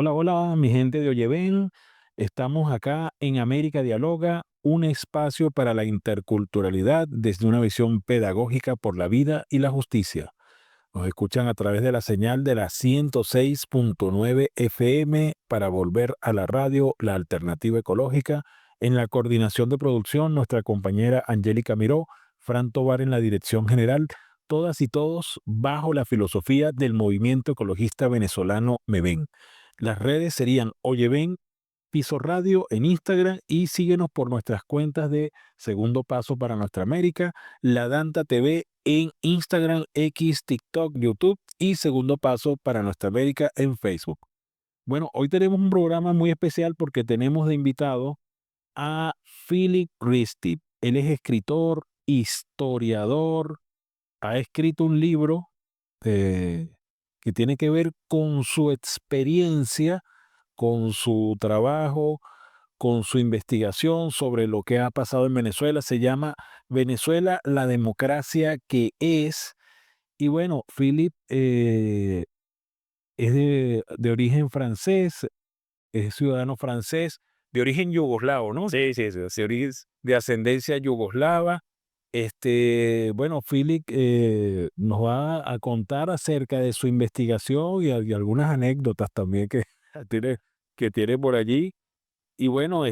Hola, hola, mi gente de Oyeven. Estamos acá en América Dialoga, un espacio para la interculturalidad desde una visión pedagógica por la vida y la justicia. Nos escuchan a través de la señal de la 106.9 FM para volver a la radio, la alternativa ecológica. En la coordinación de producción, nuestra compañera Angélica Miró, Fran Tovar en la dirección general, todas y todos bajo la filosofía del movimiento ecologista venezolano MEVEN. Las redes serían Oyeven Piso Radio en Instagram y síguenos por nuestras cuentas de Segundo Paso para Nuestra América, La Danta TV en Instagram, X, TikTok, YouTube y Segundo Paso para Nuestra América en Facebook. Bueno, hoy tenemos un programa muy especial porque tenemos de invitado a Philip Christie. Él es escritor, historiador, ha escrito un libro que tiene que ver con su experiencia, con su trabajo, con su investigación sobre lo que ha pasado en Venezuela. Se llama Venezuela, la democracia que es. Y bueno, Philip es de origen francés, es ciudadano francés, de origen yugoslavo, ¿no? Sí, sí, sí, de ascendencia yugoslava. Bueno, Philip nos va a contar acerca de su investigación y algunas anécdotas también que tiene, que tiene por allí. Y bueno,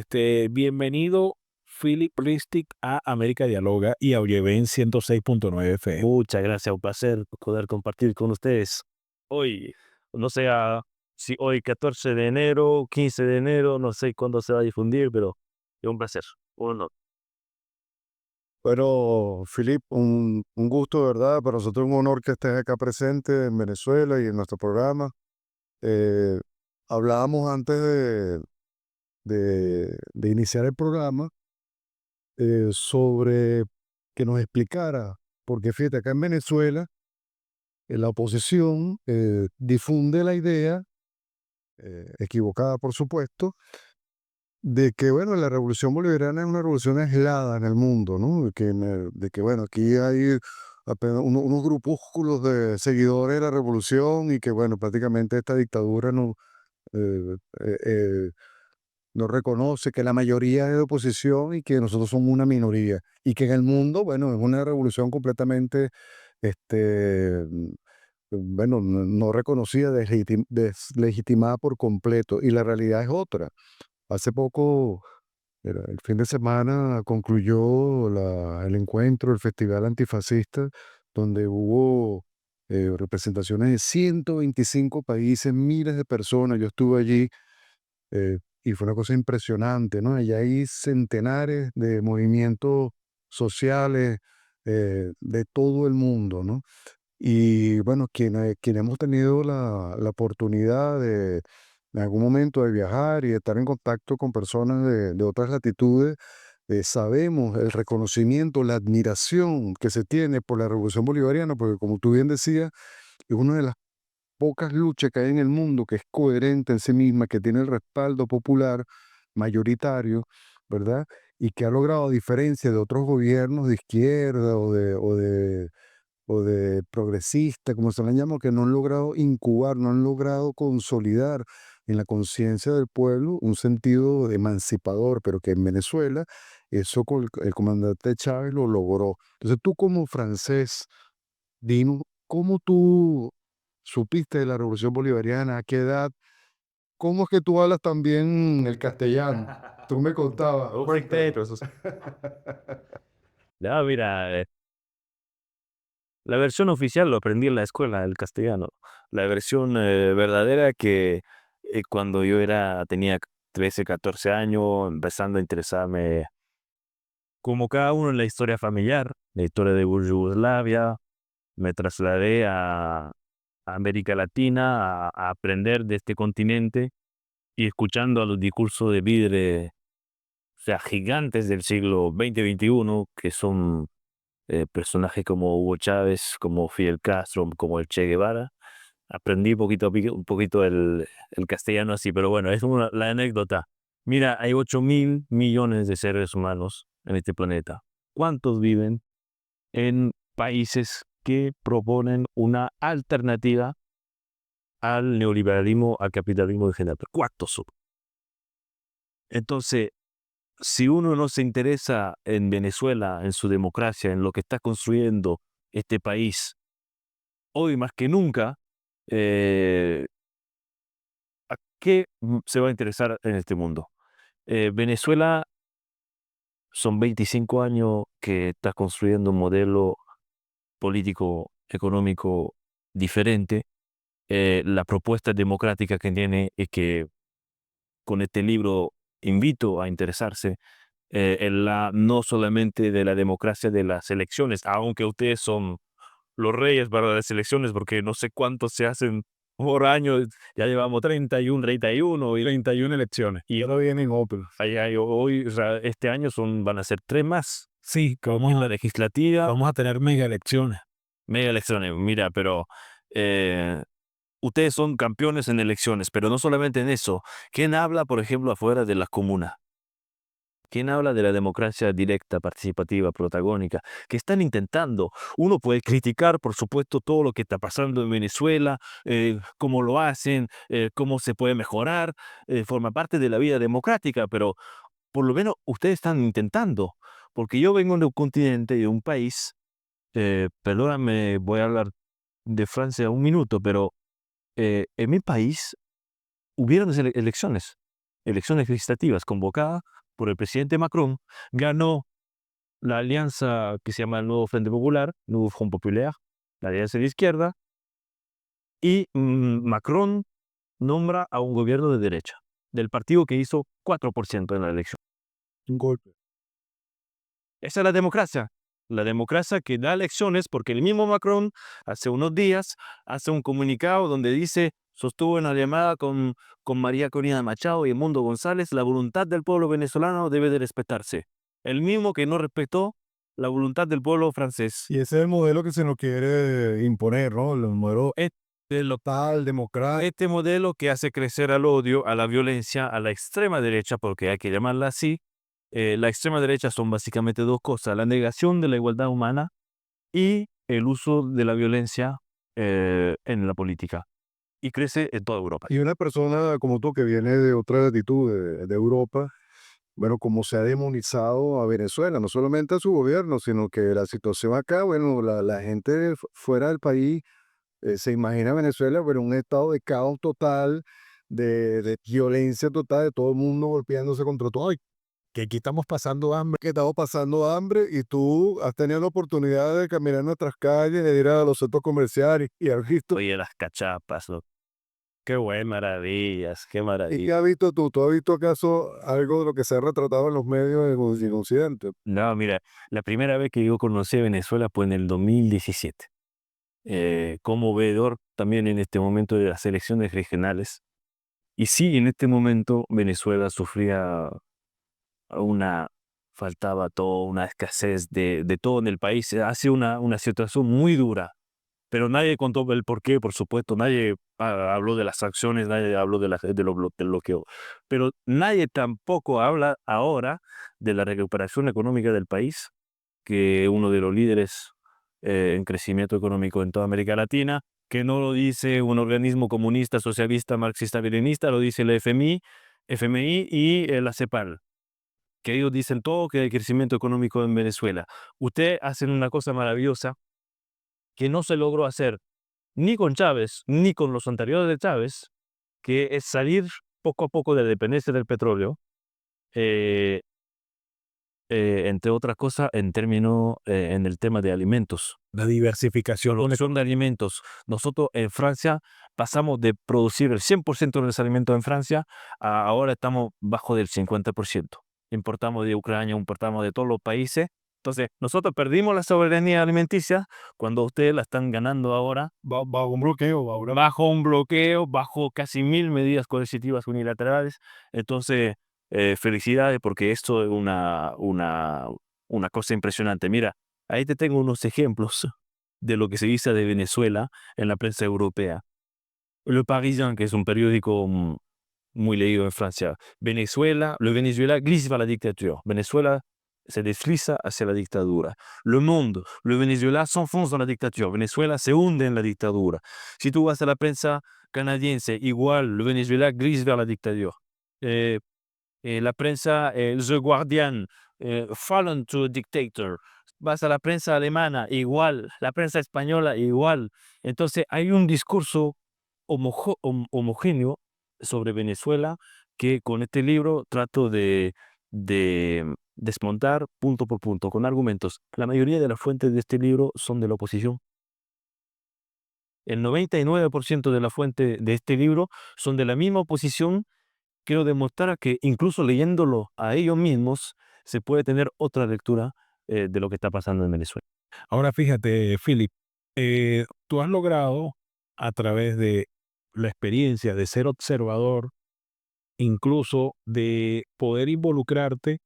bienvenido Philip Ristic a América Dialoga y a Oyeven 106.9 FM. Muchas gracias, un placer poder compartir con ustedes hoy. No sé si hoy 14 de enero, 15 de enero, no sé cuándo se va a difundir, pero es un placer, un honor. Bueno, Filip, un gusto, de verdad. Para nosotros es un honor que estés acá presente en Venezuela y en nuestro programa. Eh, Hablábamos antes de iniciar el programa sobre que nos explicara, porque fíjate, acá en Venezuela, la oposición difunde la idea, equivocada por supuesto, de que, bueno, la revolución bolivariana es una revolución aislada en el mundo, ¿no? De que, bueno, aquí hay apenas unos grupúsculos de seguidores de la revolución y que, bueno, prácticamente esta dictadura eh, eh, eh, no reconoce que la mayoría es de oposición y que nosotros somos una minoría. Y que en el mundo, bueno, es una revolución completamente, bueno, no reconocida, deslegitimada por completo. Y la realidad es otra. Hace poco, el fin de semana, concluyó el encuentro, el Festival Antifascista, donde hubo representaciones de 125 países, miles de personas. Yo estuve allí y fue una cosa impresionante, ¿no? Allá hay centenares de movimientos sociales de todo el mundo, ¿no? Y bueno, quienes hemos tenido la oportunidad de en algún momento de viajar y de estar en contacto con personas de otras latitudes, sabemos el reconocimiento, la admiración que se tiene por la Revolución Bolivariana, porque como tú bien decías, es una de las pocas luchas que hay en el mundo que es coherente en sí misma, que tiene el respaldo popular mayoritario, ¿verdad? Y que ha logrado, a diferencia de otros gobiernos de izquierda o de progresistas, como se le llama, que no han logrado incubar, no han logrado consolidar en la conciencia del pueblo un sentido emancipador, pero que en Venezuela eso con el comandante Chávez lo logró. Entonces tú como francés, dinos, ¿cómo tú supiste de la Revolución Bolivariana? ¿A qué edad? ¿Cómo es que tú hablas también el castellano? Tú me contabas. Oh, Cuéntame. perfecto. Ya, mira, la versión oficial lo aprendí en la escuela, el castellano. La versión verdadera que cuando tenía 13, 14 años, empezando a interesarme como cada uno en la historia familiar, la historia de Yugoslavia, me trasladé a América Latina a aprender de este continente y escuchando a los discursos de líderes, o sea, gigantes del siglo XX-XXI, que son personajes como Hugo Chávez, como Fidel Castro, como el Che Guevara. Aprendí un poquito el castellano así, pero bueno, es la anécdota. Mira, hay 8.000 millones de seres humanos en este planeta. ¿Cuántos viven en países que proponen una alternativa al neoliberalismo, al capitalismo en general. Cuarto sub. Entonces, si uno no se interesa en Venezuela, en su democracia, en lo que está construyendo este país, hoy más que nunca, ¿a qué se va a interesar en este mundo? Venezuela son 25 años que está construyendo un modelo político, económico diferente. La propuesta democrática que tiene es que con este libro invito a interesarse en no solamente de la democracia de las elecciones, aunque ustedes son los reyes para las elecciones, porque no sé cuántos se hacen por año, ya llevamos 31 y 31 elecciones. y Ahora vienen otros. hoy, o sea, este año van a ser 3 más. Sí, que En la legislativa, vamos a tener mega elecciones. mega elecciones. Mira, pero ustedes son campeones en elecciones, pero no solamente en eso. ¿Quién habla, por ejemplo, afuera de las comunas? ¿Quién habla de la democracia directa, participativa, protagónica? Que están intentando. Uno puede criticar, por supuesto, todo lo que está pasando en Venezuela, cómo lo hacen, cómo se puede mejorar, forma parte de la vida democrática, pero por lo menos ustedes están intentando. Porque yo vengo de un continente, de un país, perdóname, voy a hablar de Francia un minuto, pero en mi país hubieron elecciones legislativas convocadas por el presidente Macron. Ganó la alianza que se llama el Nuevo Frente Popular, Nouveau Front Populaire, la alianza de izquierda, y Macron nombra a un gobierno de derecha, del partido que hizo 4% en la elección. Un golpe. Esa es la democracia que da elecciones, porque el mismo Macron hace unos días hace un comunicado donde dice, sostuvo en la llamada con María Corina Machado y Edmundo González, la voluntad del pueblo venezolano debe de respetarse. El mismo que no respetó la voluntad del pueblo francés. Y ese es el modelo que se nos quiere imponer, ¿no? El modelo Local, democrático. este modelo que hace crecer al odio, a la violencia, a la extrema derecha, porque hay que llamarla así. La extrema derecha son básicamente dos cosas: la negación de la igualdad humana y el uso de la violencia en la política. Y crece en toda Europa. Y una persona como tú que viene de otra latitud, de Europa, bueno, como se ha demonizado a Venezuela, no solamente a su gobierno, sino que la situación acá, bueno, la gente fuera del país se imagina Venezuela, pero un estado de caos total, de violencia total, de todo el mundo golpeándose contra todo. Ay, que aquí estamos pasando hambre, que estamos pasando hambre y tú has tenido la oportunidad de caminar en nuestras calles, de ir a los centros comerciales y has visto. Oye, las cachapas, ¿no? Qué buenas maravillas, qué ¿Y qué maravilla. has visto tú? ¿Tú has visto acaso algo de lo que se ha retratado en los medios en Occidente? No, mira, la primera vez que yo conocí a Venezuela fue en el 2017. Como veedor también en este momento de las elecciones regionales. Y sí, en este momento Venezuela sufría faltaba todo, una escasez de todo en el país. Hace una situación muy dura, pero nadie contó el porqué, por supuesto. Nadie habló de las sanciones, nadie habló del bloqueo. Pero nadie tampoco habla ahora de la recuperación económica del país, que uno de los líderes en crecimiento económico en toda América Latina, que no lo dice un organismo comunista, socialista, marxista-leninista, lo dice el FMI y la CEPAL, que ellos dicen todo que hay crecimiento económico en Venezuela. Ustedes hacen una cosa maravillosa que no se logró hacer ni con Chávez, ni con los anteriores de Chávez, que es salir poco a poco de la dependencia del petróleo, eh, entre otras cosas, en el tema de alimentos. La diversificación. Producción de alimentos. Nosotros en Francia pasamos de producir el 100% de los alimentos en Francia a ahora estamos bajo del 50%. Importamos de Ucrania, importamos de todos los países. Entonces, nosotros perdimos la soberanía alimenticia cuando ustedes la están ganando ahora Bajo un bloqueo, bajo un bloqueo, bajo casi 1000 medidas coercitivas unilaterales. Entonces, felicidades, porque esto es una cosa impresionante. Mira, ahí te tengo unos ejemplos de lo que se dice de Venezuela en la prensa europea. Le Parisien, que es un periódico muy leído en Francia. Le Venezuela glisse vers la dictature. Venezuela se desliza hacia la dictadura. Le Monde, le Venezuela s'enfonce dans la dictature. Venezuela se hunde en la dictadura. Si tú vas a la prensa canadiense, igual, Venezuela gris vers la dictadure. La prensa, The Guardian, fallen to a dictator. Vas a la prensa alemana, igual, la prensa española, igual. Entonces hay un discurso homogéneo sobre Venezuela que con este libro trato de desmontar punto por punto, con argumentos. La mayoría de las fuentes de este libro son de la oposición. El 99% de la fuente de este libro son de la misma oposición. Quiero demostrar que incluso leyéndolo a ellos mismos se puede tener otra lectura de lo que está pasando en Venezuela. Ahora fíjate, Philip, tú has logrado a través de la experiencia de ser observador, incluso de poder involucrarte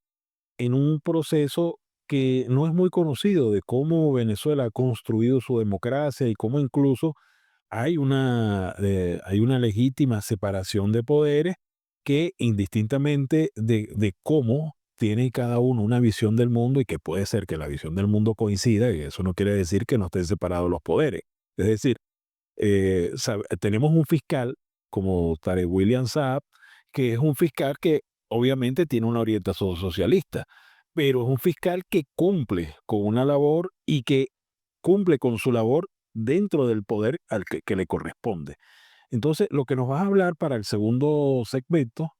en un proceso que no es muy conocido de cómo Venezuela ha construido su democracia y cómo incluso hay una legítima separación de poderes que indistintamente de cómo tiene cada uno una visión del mundo y que puede ser que la visión del mundo coincida y eso no quiere decir que no estén separados los poderes. Es decir, tenemos un fiscal como Tarek William Saab, que es un fiscal que obviamente tiene una orientación socialista, pero es un fiscal que cumple con una labor y que cumple con su labor dentro del poder al que le corresponde. Entonces, lo que nos vas a hablar para el segundo segmento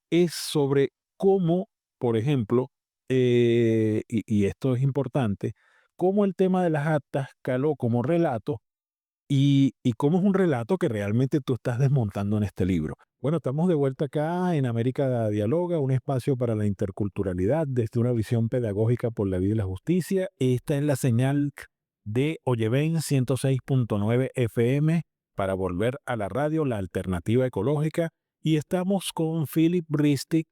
es sobre cómo, por ejemplo, y esto es importante, cómo el tema de las actas caló como relato y cómo es un relato que realmente tú estás desmontando en este libro. Bueno, estamos de vuelta acá en América Dialoga, un espacio para la interculturalidad desde una visión pedagógica por la vida y la justicia. Esta es la señal de Oyeven 106.9 FM para volver a la radio, la alternativa ecológica. Y estamos con Philip Ristic,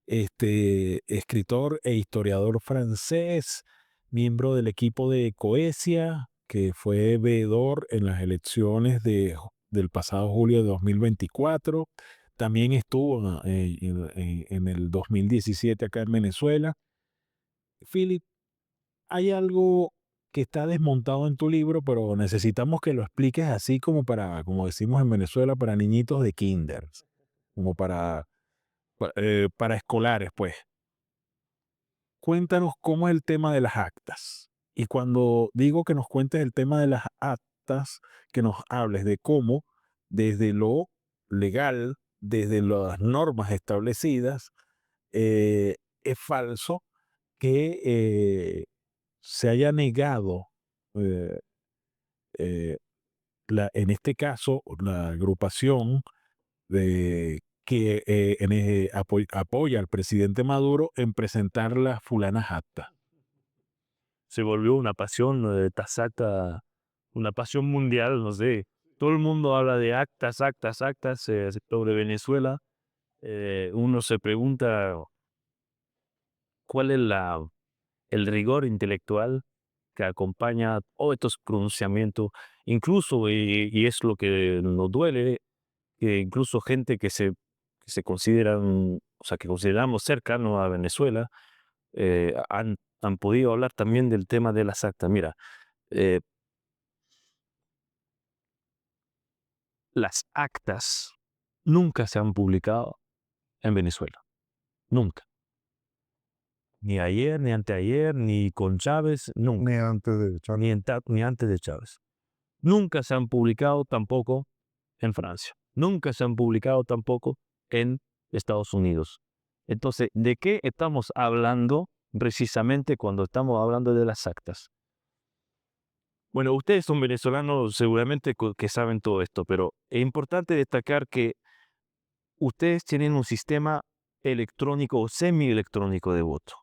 escritor e historiador francés, miembro del equipo de Coesia, que fue veedor en las elecciones del pasado julio de 2024. También estuvo en el 2017 acá en Venezuela. Philip, hay algo que está desmontado en tu libro, pero necesitamos que lo expliques así como como decimos en Venezuela, para niñitos de kinder, como para escolares, pues. Cuéntanos cómo es el tema de las actas. Y cuando digo que nos cuentes el tema de las actas, que nos hables de cómo, desde lo legal, desde las normas establecidas, es falso que se haya negado, eh, eh, en este caso, la agrupación que apoya al presidente Maduro en presentar las fulanas actas. Se volvió una pasión tasata, una pasión mundial, no sé. Todo el mundo habla de actas, actas, actas sobre Venezuela. Uno se pregunta cuál es el rigor intelectual que acompaña todos estos pronunciamientos, incluso, y es lo que nos duele, que incluso gente que se consideran, o sea, que consideramos cercanos a Venezuela, han podido hablar también del tema de las actas. Mira, eh, las actas nunca se han publicado en Venezuela, nunca. Ni ayer, ni anteayer, ni con Chávez, nunca. Ni antes de echar. Ni antes de Chávez. Nunca se han publicado tampoco en Francia. Nunca se han publicado tampoco en Estados Unidos. Entonces, ¿de qué estamos hablando precisamente cuando estamos hablando de las actas? Bueno, ustedes son venezolanos seguramente que saben todo esto, pero es importante destacar que ustedes tienen un sistema electrónico o semielectrónico de voto.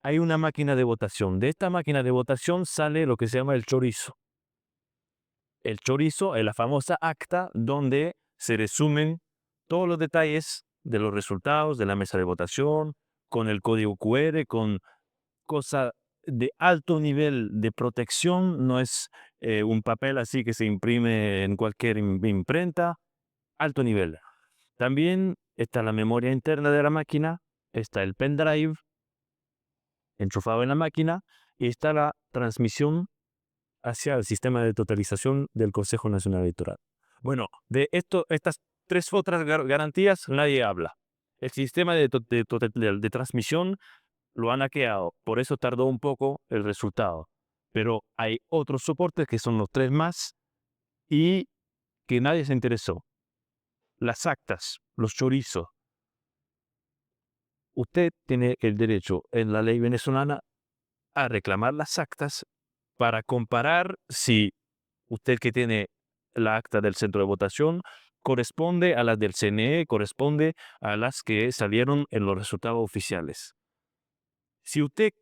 Hay una máquina de votación. De esta máquina de votación sale lo que se llama el chorizo. El chorizo es la famosa acta donde se resumen todos los detalles de los resultados de la mesa de votación, con el código QR, con cosas de alto nivel de protección. No es un papel así que se imprime en cualquier imprenta. Alto nivel. También está la memoria interna de la máquina, está el pendrive enchufado en la máquina y está la transmisión hacia el sistema de totalización del Consejo Nacional Electoral. Bueno, estas tres otras garantías nadie habla. El sistema de transmisión lo han hackeado, por eso tardó un poco el resultado. Pero hay otros soportes que son los tres más y que nadie se interesó. Las actas, los chorizos. Usted tiene el derecho en la ley venezolana a reclamar las actas para comparar si usted que tiene la acta del centro de votación corresponde a las del CNE, corresponde a las que salieron en los resultados oficiales. Si usted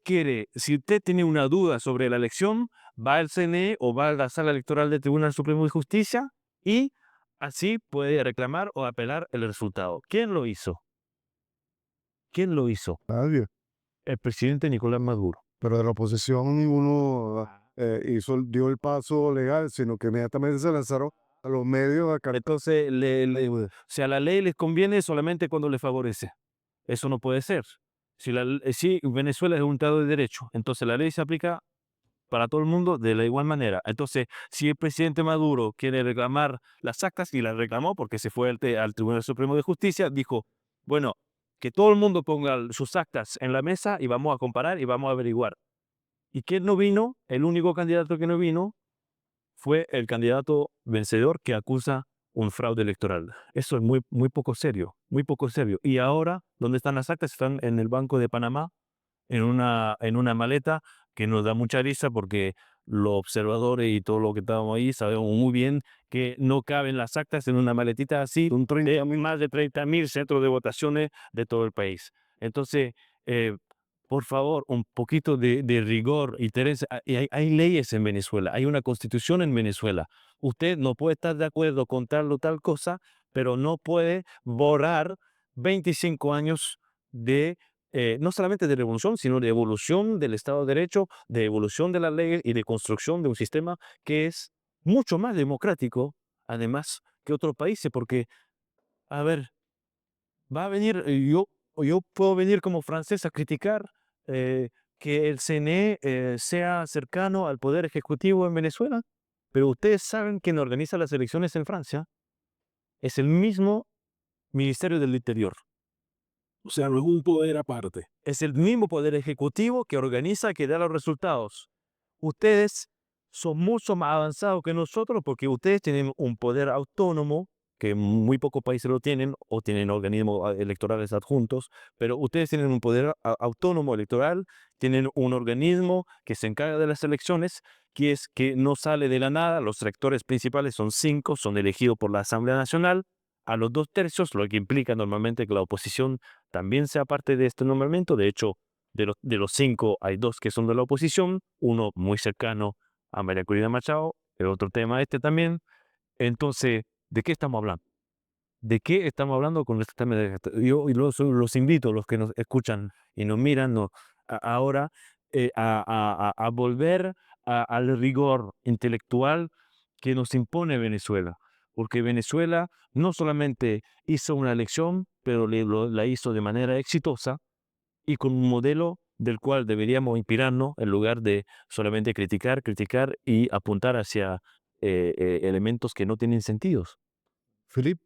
tiene una duda sobre la elección, va al CNE o va a la sala electoral del Tribunal Supremo de Justicia y así puede reclamar o apelar el resultado. ¿Quién lo hizo? ¿Quién lo hizo? Nadie. El presidente Nicolás Maduro. Pero de la oposición ninguno dio el paso legal, sino que inmediatamente se lanzaron a los medios a cantar. Entonces, o sea, la ley les conviene solamente cuando les favorece. Eso no puede ser. Si Venezuela es un Estado de derecho, entonces la ley se aplica para todo el mundo de la igual manera. Entonces, si el presidente Maduro quiere reclamar las actas, y las reclamó porque se fue al Tribunal Supremo de Justicia, dijo, bueno, que todo el mundo ponga sus actas en la mesa y vamos a comparar y vamos a averiguar. ¿Y quién no vino? El único candidato que no vino fue el candidato vencedor que acusa un fraude electoral. Eso es muy, muy poco serio, muy poco serio. Y ahora, ¿dónde están las actas? Están en el Banco de Panamá, en una maleta que nos da mucha risa porque los observadores y todo lo que estábamos ahí sabemos muy bien que no caben las actas en una maletita así de más de 30.000 centros de votaciones de todo el país. Entonces, eh, por favor, un poquito de rigor y hay leyes en Venezuela, hay una constitución en Venezuela. Usted no puede estar de acuerdo con tal o tal cosa, pero no puede borrar 25 años de no solamente de revolución, sino de evolución del Estado de Derecho, de evolución de las leyes y de construcción de un sistema que es mucho más democrático, además, que otros países, porque, a ver, va a venir, yo puedo venir como francés a criticar que el CNE sea cercano al Poder Ejecutivo en Venezuela, pero ustedes saben quién organiza las elecciones en Francia. Es el mismo Ministerio del Interior. O sea, no es un poder aparte. Es el mismo poder ejecutivo que organiza, que da los resultados. Ustedes son mucho más avanzados que nosotros porque ustedes tienen un poder autónomo que muy pocos países lo tienen o tienen organismos electorales adjuntos, pero ustedes tienen un poder autónomo electoral, tienen un organismo que se encarga de las elecciones, que es que no sale de la nada. Los rectores principales son 5, son elegidos por la Asamblea Nacional a los 2/3, lo que implica normalmente que la oposición también sea parte de este nombramiento. De hecho, de los 5 hay 2 que son de la oposición, uno muy cercano a María Corina Machado, el otro tema también. Entonces, ¿de qué estamos hablando? ¿De qué estamos hablando con este tema? Yo y los invito, los que nos escuchan y nos miran ahora, a volver al rigor intelectual que nos impone Venezuela, porque Venezuela no solamente hizo una elección, pero la hizo de manera exitosa y con un modelo del cual deberíamos inspirarnos en lugar de solamente criticar y apuntar hacia elementos que no tienen sentidos. Filip,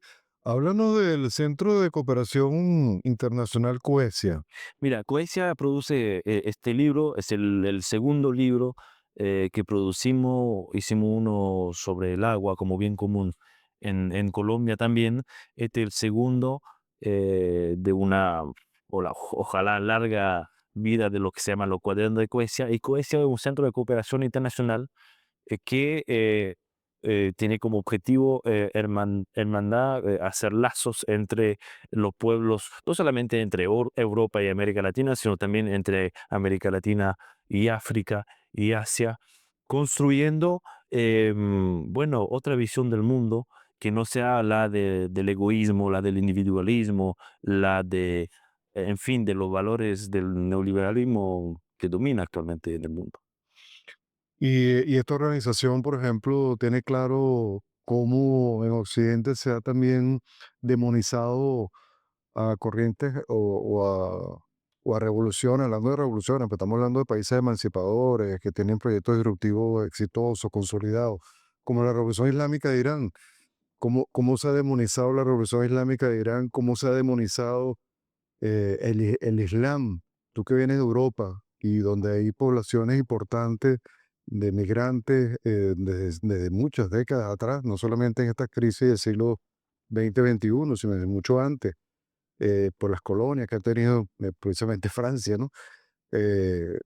háblanos del Centro de Cooperación Internacional Coesia. Mira, Coesia produce este libro, es el segundo libro que producimos. Hicimos uno sobre el agua como bien común en Colombia también. Este es el segundo de una, ojalá larga vida de lo que se llama los cuadernos de Coesia. Y Coesia es un centro de cooperación internacional que tiene como objetivo hermandad, hacer lazos entre los pueblos, no solamente entre Europa y América Latina, sino también entre América Latina y África y Asia, construyendo, bueno, otra visión del mundo que no sea la del egoísmo, la del individualismo, la en fin, de los valores del neoliberalismo que domina actualmente en el mundo. Y esta organización, por ejemplo, tiene claro cómo en Occidente se ha también demonizado a corrientes o a revoluciones, hablando de revoluciones, pero estamos hablando de países emancipadores que tienen proyectos disruptivos exitosos, consolidados, como la Revolución Islámica de Irán. cómo se ha demonizado la revolución islámica de Irán, cómo se ha demonizado el Islam. Tú que vienes de Europa y donde hay poblaciones importantes de migrantes desde muchas décadas atrás, no solamente en esta crisis del siglo XX-XXI, sino desde mucho antes, por las colonias que ha tenido precisamente Francia, ¿no? Eh,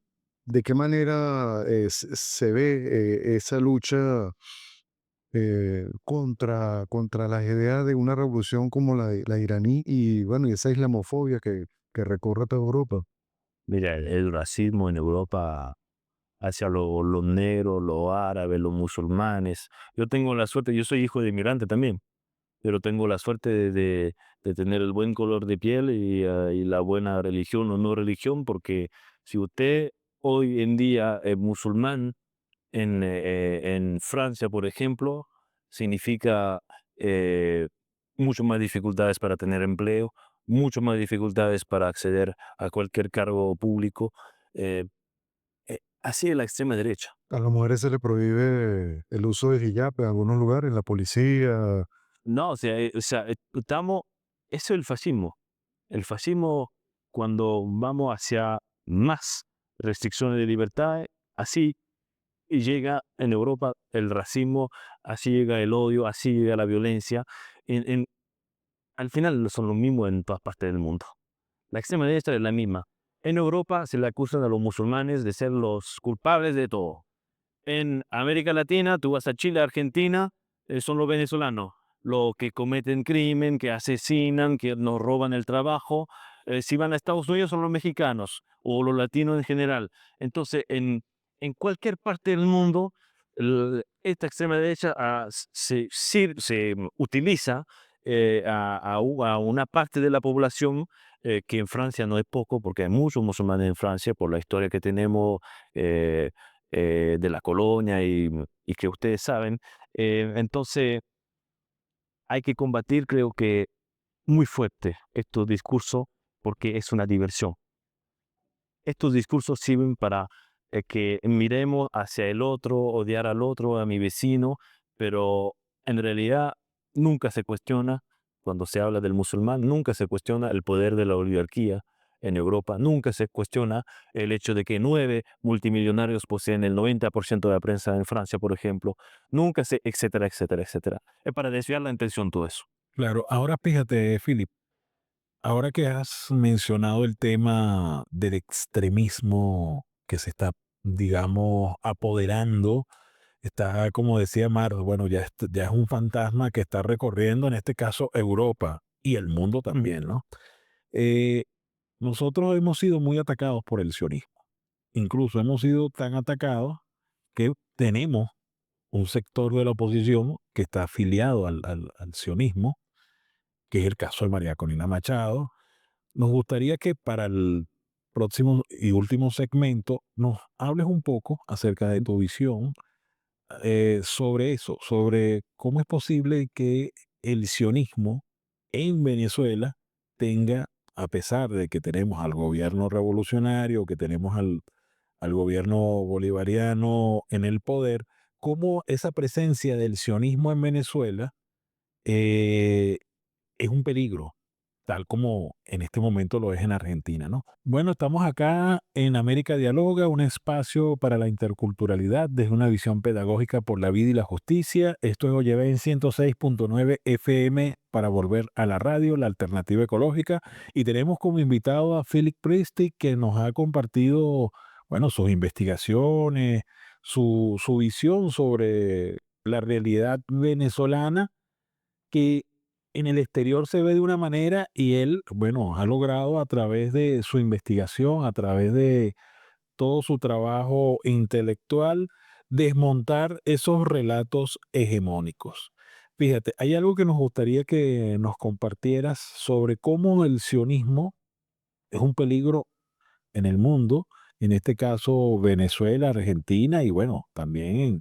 ¿De qué manera se ve esa lucha contra las ideas de una revolución como la iraní y bueno, y esa islamofobia que recorre toda Europa? Mira, el racismo en Europa hacia los negros, los árabes, los musulmanes. Yo tengo la suerte, yo soy hijo de inmigrante también, pero tengo la suerte de tener el buen color de piel y la buena religión o no religión, porque si usted hoy en día es musulmán en Francia, por ejemplo, significa eh, mucho más dificultades para tener empleo, mucho más dificultades para acceder a cualquier cargo público. eh, Así es la extrema derecha. A las mujeres se le prohíbe el uso de hijab en algunos lugares, en la policía. No, estamos, eso es el fascismo. El fascismo, cuando vamos hacia más restricciones de libertad, así llega en Europa el racismo, así llega el odio, así llega la violencia. Al final son los mismos en todas partes del mundo. La extrema derecha es la misma. En Europa se le acusan a los musulmanes de ser los culpables de todo. En América Latina, tú vas a Chile, Argentina, son los venezolanos, los que cometen crimen, que asesinan, que nos roban el trabajo. Si van a Estados Unidos, son los mexicanos o los latinos en general. Entonces, en cualquier parte del mundo, esta extrema derecha se utiliza a una parte de la población, que en Francia no es poco, porque hay muchos musulmanes en Francia por la historia que tenemos. eh, de la colonia y que ustedes saben. Entonces, hay que combatir, creo que muy fuerte estos discursos porque es una diversión. Estos discursos sirven para que miremos hacia el otro, odiar al otro, a mi vecino, pero en realidad nunca se cuestiona, cuando se habla del musulmán, nunca se cuestiona el poder de la oligarquía en Europa, nunca se cuestiona el hecho de que 9 multimillonarios poseen el 90% de la prensa en Francia, por ejemplo, nunca se, etcétera, etcétera, etcétera. Es para desviar la atención todo eso. Claro, ahora fíjate, Philip, ahora que has mencionado el tema del extremismo que se está, digamos, apoderando, está, como decía Mar, bueno, ya es un fantasma que está recorriendo, en este caso, Europa y el mundo también, ¿no? Eh, Nosotros hemos sido muy atacados por el sionismo. Incluso hemos sido tan atacados que tenemos un sector de la oposición que está afiliado al sionismo, que es el caso de María Corina Machado. Nos gustaría que para el próximo y último segmento nos hables un poco acerca de tu visión sobre eso, sobre cómo es posible que el sionismo en Venezuela tenga, a pesar de que tenemos al gobierno revolucionario, que tenemos al gobierno bolivariano en el poder, cómo esa presencia del sionismo en Venezuela eh, es un peligro, tal como en este momento lo es en Argentina, ¿no? Bueno, estamos acá en América Dialoga, un espacio para la interculturalidad desde una visión pedagógica por la vida y la justicia. Esto es Oyeven 106.9 FM para volver a la radio, la alternativa ecológica. Y tenemos como invitado a Philip Priestley, que nos ha compartido, bueno, sus investigaciones, su visión sobre la realidad venezolana que en el exterior se ve de una manera y él, bueno, ha logrado a través de su investigación, a través de todo su trabajo intelectual, desmontar esos relatos hegemónicos. Fíjate, hay algo que nos gustaría que nos compartieras sobre cómo el sionismo es un peligro en el mundo, en este caso Venezuela, Argentina y bueno, también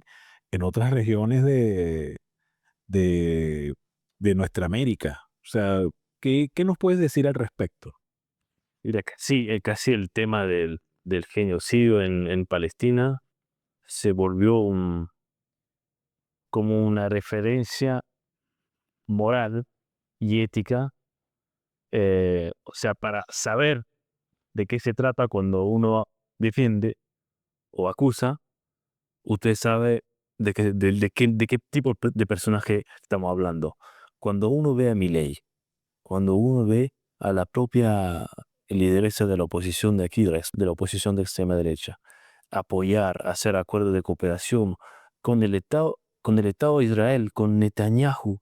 en otras regiones de, de nuestra América. O sea, ¿qué nos puedes decir al respecto? Mira, casi el tema del genocidio en Palestina se volvió como una referencia moral y ética, o sea, para saber de qué se trata cuando uno defiende o acusa, usted sabe de qué tipo de personaje estamos hablando. Cuando uno ve a Milei, cuando uno ve a la propia lideresa de la oposición de aquí, de la oposición de extrema derecha, apoyar, hacer acuerdos de cooperación con el Estado de Israel, con Netanyahu,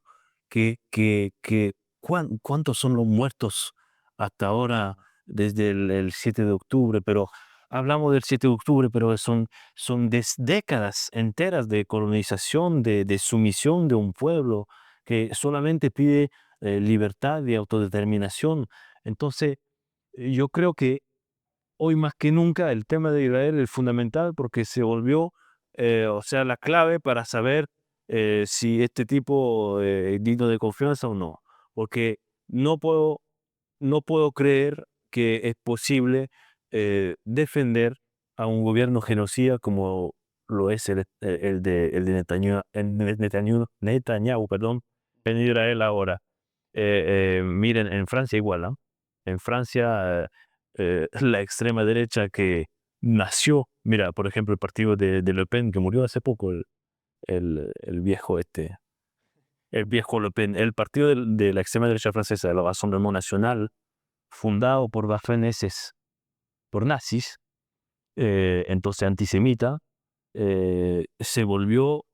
¿cuántos son los muertos hasta ahora desde el 7 de octubre? Pero hablamos del 7 de octubre, pero son décadas enteras de colonización, de sumisión de un pueblo que solamente pide libertad y autodeterminación. Entonces, yo creo que hoy más que nunca el tema de Israel es fundamental porque se volvió, o sea, la clave para saber si este tipo es digno de confianza o no. Porque no puedo, no puedo creer que es posible defender a un gobierno genocida como lo es el de Netanyahu, perdón, en Israel ahora. Miren, en Francia igual, ¿ah? En Francia, la extrema derecha que nació, mira, por ejemplo, el partido de Le Pen, que murió hace poco, el viejo el viejo Le Pen, el partido de la extrema derecha francesa, el Rassemblement National, fundado por waffen-SS, por nazis, entonces antisemita, se volvió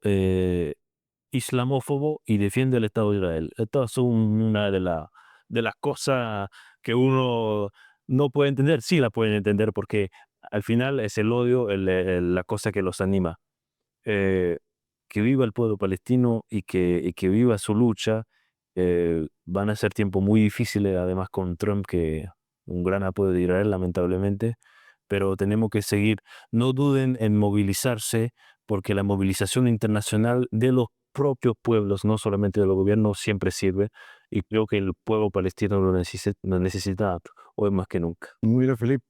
islamófobo y defiende el Estado de Israel. Estas son una de las cosas que uno no puede entender. Sí la pueden entender porque al final es el odio la cosa que los anima. Eh, que viva el pueblo palestino y que viva su lucha. Van a ser tiempos muy difíciles, además con Trump, que un gran apoyo de Israel, lamentablemente, pero tenemos que seguir. No duden en movilizarse, porque la movilización internacional de los propios pueblos, no solamente de los gobiernos, siempre sirve, y creo que el pueblo palestino lo necesita hoy más que nunca. Mira, Felipe,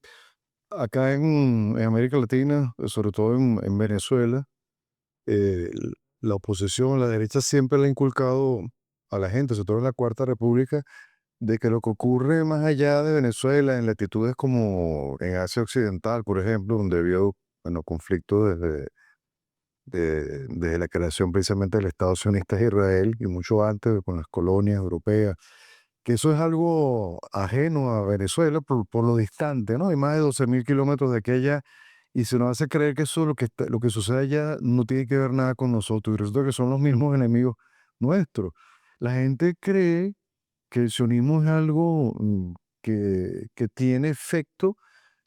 acá en América Latina, sobre todo en Venezuela, la oposición, la derecha siempre le ha inculcado a la gente, sobre todo en la Cuarta República, de que lo que ocurre más allá de Venezuela, en latitudes como en Asia Occidental, por ejemplo, donde había bueno, conflictos desde la creación precisamente del Estado sionista de Israel y mucho antes con las colonias europeas, que eso es algo ajeno a Venezuela por lo distante, ¿no? Hay más de 12.000 kilómetros de aquella, y se nos hace creer que eso, lo que sucede allá, no tiene que ver nada con nosotros, y resulta que son los mismos enemigos nuestros. La gente cree que el sionismo es algo que tiene efecto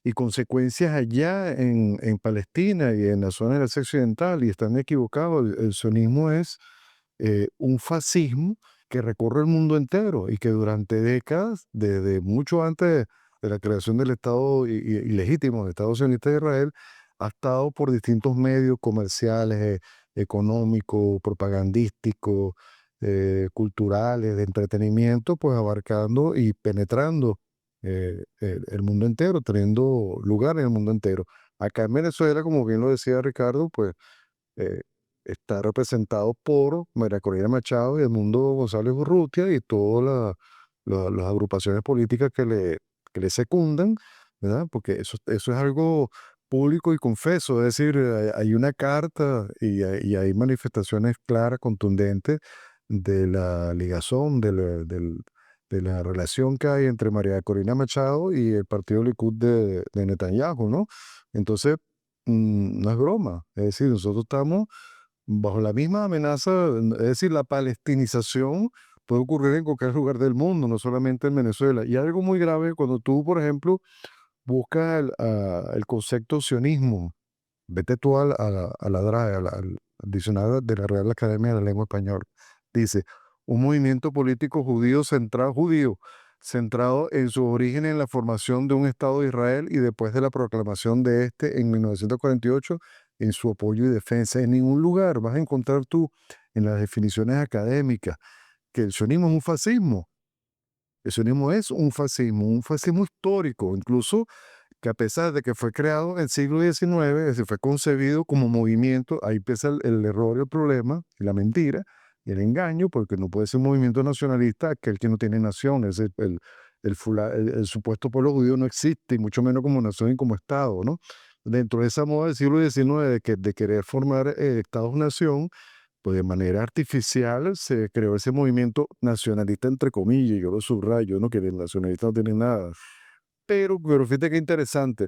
y consecuencias allá en Palestina y en la zona del Asia Occidental, y están equivocados. El sionismo es un fascismo que recorre el mundo entero y que durante décadas, desde mucho antes de la creación del Estado ilegítimo, del Estado sionista de Israel, ha estado por distintos medios comerciales, económicos, propagandísticos, culturales, de entretenimiento, pues abarcando y penetrando el mundo entero, teniendo lugar en el mundo entero. Acá en Venezuela, como bien lo decía Ricardo, pues eh, está representado por María Corina Machado y Edmundo González Urrutia y todas las agrupaciones políticas que le secundan, ¿verdad? Porque eso es algo público y confeso, es decir, hay una carta y hay manifestaciones claras, contundentes de la ligazón, de la relación que hay entre María Corina Machado y el partido Likud de Netanyahu, ¿no? Entonces, no es broma, es decir, nosotros estamos bajo la misma amenaza, es decir, la palestinización puede ocurrir en cualquier lugar del mundo, no solamente en Venezuela. Y algo muy grave cuando tú, por ejemplo, buscas el concepto sionismo, vete tú a la DRAE, al diccionario de la Real Academia de la Lengua Española. Dice, un movimiento político judío, centrado en sus orígenes en la formación de un Estado de Israel y después de la proclamación de este en 1948, en su apoyo y defensa. En ningún lugar vas a encontrar tú en las definiciones académicas que el sionismo es un fascismo. El sionismo es un fascismo histórico, incluso que a pesar de que fue creado en el siglo XIX, se fue concebido como movimiento, ahí empieza el error y el problema y la mentira, el engaño, porque no puede ser un movimiento nacionalista aquel que no tiene nación. El supuesto pueblo judío no existe, y mucho menos como nación y como Estado, ¿no? Dentro de esa moda del siglo XIX de querer formar Estados-nación, pues de manera artificial se creó ese movimiento nacionalista, entre comillas, yo lo subrayo, ¿no? Que el nacionalista no tiene nada. Pero fíjate qué interesante,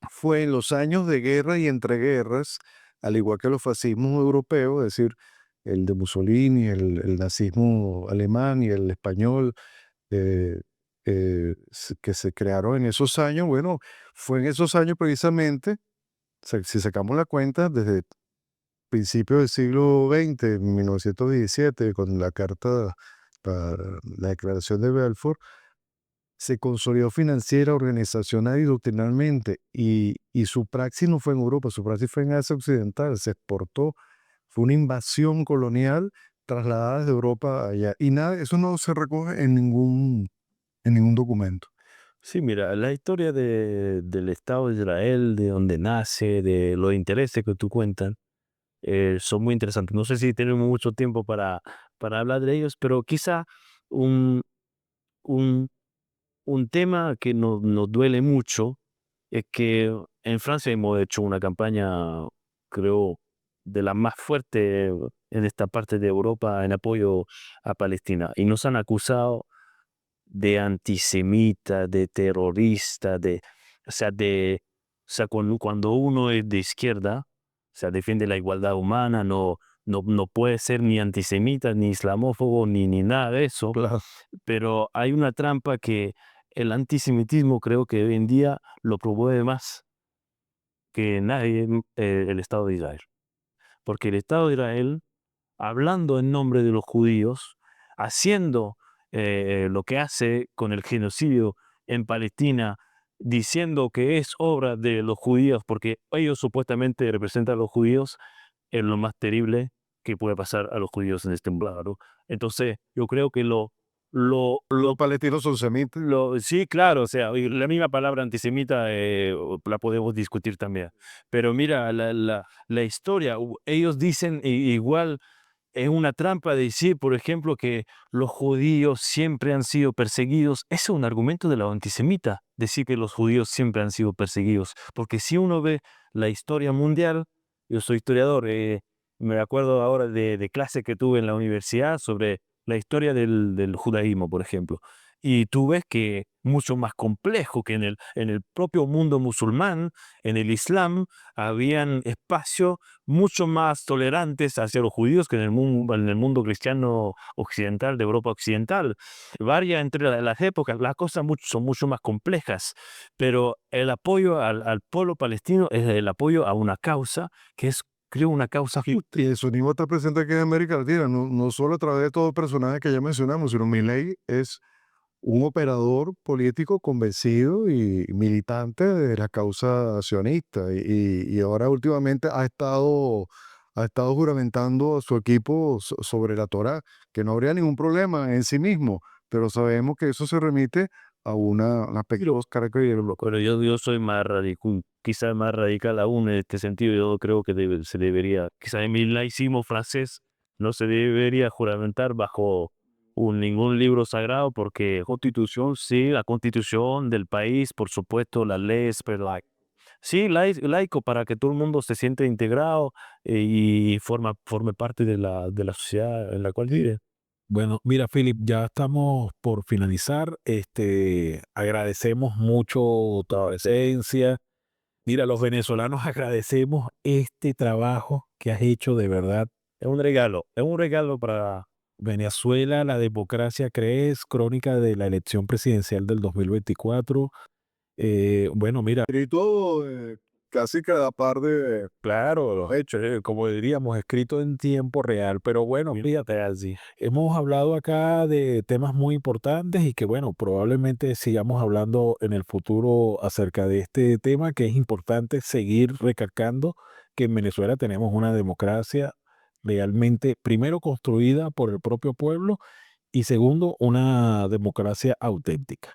fue en los años de guerra y entreguerras, al igual que los fascismos europeos, es decir, el de Mussolini, el nazismo alemán y el español, eh, que se crearon en esos años. Bueno, fue en esos años precisamente, si sacamos la cuenta, desde principios del siglo XX, 1917, con la carta, la declaración de Balfour, se consolidó financiera, organizacional y doctrinalmente, y su praxis no fue en Europa, su praxis fue en Asia Occidental, se exportó, fue una invasión colonial trasladada desde Europa allá, y nada, eso no se recoge en ningún documento. Sí, mira, la historia del Estado de Israel, de donde nace, de los intereses que tú cuentas, son muy interesantes. No sé si tenemos mucho tiempo para hablar de ellos, pero quizá un, un, un tema que nos duele mucho es que en Francia hemos hecho una campaña, creo, de las más fuertes en esta parte de Europa en apoyo a Palestina, y nos han acusado de antisemita, de terrorista, cuando uno es de izquierda, o sea, defiende la igualdad humana, no puede ser ni antisemita, ni islamófobo, ni nada de eso, Claro. pero hay una trampa que el antisemitismo creo que hoy en día lo promueve más que nadie, el Estado de Israel. Porque el Estado de Israel, hablando en nombre de los judíos, haciendo lo que hace con el genocidio en Palestina, diciendo que es obra de los judíos, porque ellos supuestamente representan a los judíos, es lo más terrible que puede pasar a los judíos en este mundo, ¿no? Entonces, yo creo que Los palestinos son semitas. sí, claro, o sea, y la misma palabra antisemita la podemos discutir también. Pero mira, la historia, ellos dicen igual, es una trampa decir, por ejemplo, que los judíos siempre han sido perseguidos. Ese es un argumento de la antisemita, decir que los judíos siempre han sido perseguidos. Porque si uno ve la historia mundial, yo soy historiador, me acuerdo ahora de clase que tuve en la universidad sobre la historia del judaísmo, por ejemplo. Y tú ves que mucho más complejo que en el propio mundo musulmán, en el Islam, habían espacios mucho más tolerantes hacia los judíos que en el mundo cristiano occidental, de Europa occidental. Varía entre las épocas, las cosas son mucho más complejas, pero el apoyo al pueblo palestino es el apoyo a una causa que es, creo, una causa justa. Y el sunismo está presente aquí en América Latina, no solo a través de todos los personajes que ya mencionamos, sino Milei es un operador político convencido y militante de la causa sionista, y ahora últimamente ha estado juramentando a su equipo sobre la Torá, que no habría ningún problema en sí mismo, pero sabemos que eso se remite a una pequeña carga ideológica. Pero yo soy más radical, quizás más radical aún en este sentido. Yo creo que se debería, quizás en mi laicismo francés, no se debería juramentar bajo ningún libro sagrado, porque constitución, sí, la constitución del país, por supuesto, las leyes, pero sí, laico, para que todo el mundo se siente integrado y forme parte de la sociedad en la cual vive. Bueno, mira, Philip, ya estamos por finalizar. Agradecemos mucho tu presencia. Mira, los venezolanos agradecemos este trabajo que has hecho de verdad. Es un regalo para... Venezuela, la democracia crees, crónica de la elección presidencial del 2024. Bueno, mira, Escrito casi cada par de... claro, los hechos, como diríamos, escrito en tiempo real, pero bueno, fíjate, así, hemos hablado acá de temas muy importantes y que bueno, probablemente sigamos hablando en el futuro acerca de este tema, que es importante seguir recalcando que en Venezuela tenemos una democracia realmente, primero construida por el propio pueblo y segundo, una democracia auténtica.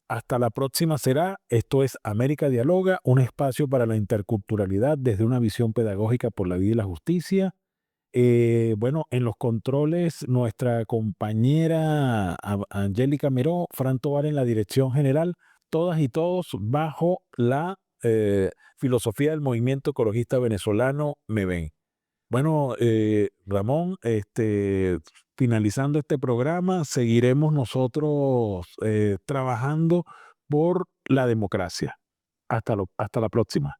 Hasta la próxima será. Esto es América Dialoga, un espacio para la interculturalidad desde una visión pedagógica por la vida y la justicia. Bueno, en los controles, nuestra compañera Angélica Meró, Fran Tovar en la dirección general, todas y todos bajo la filosofía del movimiento ecologista venezolano Me Ven. Bueno, Ramón, finalizando este programa, seguiremos nosotros trabajando por la democracia. Hasta la próxima.